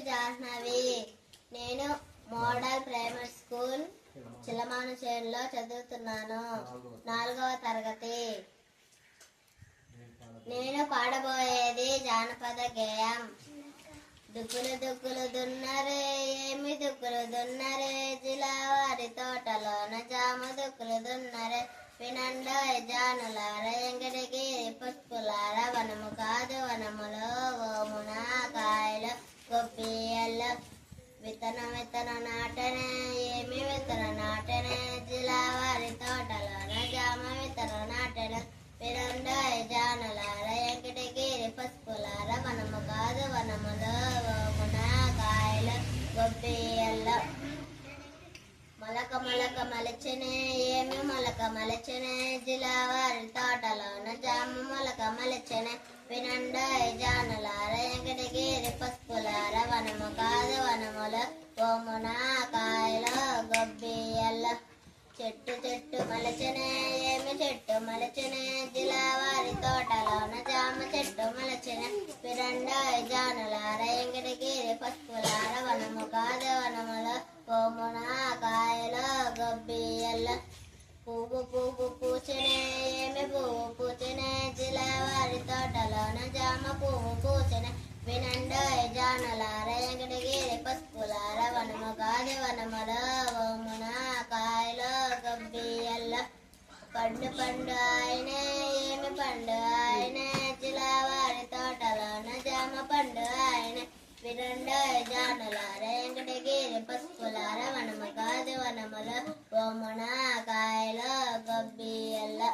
జాహ్నవి. నేను model primary school చిలమానుచేరులో చదువుతున్నాను. 4వ తరగతి. నేను పాడబోయేది జానపద గేయం. దుక్కులు దుక్కులు దున్నరే, ఏమి దుక్కులు దున్నరే, జిలావారి తోటలోన జామ దుక్కులు దున్నరే. వినండోయ్ జానులార, ఎంగడిగిరి పుష్పులార, వనము కాదు వనములో ఓమున కాయలు గొప్పియల్లో. విత్తనం విత్తనం నాటనే, ఏమి విత్తనం నాటనే, జిలావారి తోటలోన జామ విత్తనం నాటనే. వినండోయ్ జానులార, ఎంగడిగిరి పుష్పులార, వనము కాదు వనములో ఓమున కాయలు గొప్పియల్లో. మొలక మొలక మలచనే, ఏమి మొలక మలచనే, జిలావారి తోటలోన జామ మొలక మలచనే. వినండోయ్ జానులార, ఎంగడిగిరి పసుపులార, వనము కాదు వనములో ఓమున కాయలో గొబ్బియల్లో. చెట్టు చెట్టు మలచనే, ఏమి చెట్టు మలచనే, జిలావారి తోటలోన జామ చెట్టు మలచనే. వినండోయ్ జానులార, ఎంగడిగిరి పసుపులార, వనము కాదు వనములో ఓమున కాయలో గొబ్బియల్లో. పువ్వు పువ్వు పూచనే, ఏమి పువ్వు పూచనే, జిలావారి తోటలోన జామ పువ్వు పూచనే. వినండోయ్ జానులార, ఎంగడిగిరి పసుపులార, వనము కాదు వనములో ఓమున కాయలో గొబ్బియల్లో. పండు పండు ఆయనే, ఏమి పండు ఆయనే, జిలావారి తోటలోన జామ పండు ఆయనే. వినండోయ్ జానులార, ఎంగడిగిరి పసుపులార, వనము కాదు వనములో ఓమున కాయలో గొబ్బియల్లో.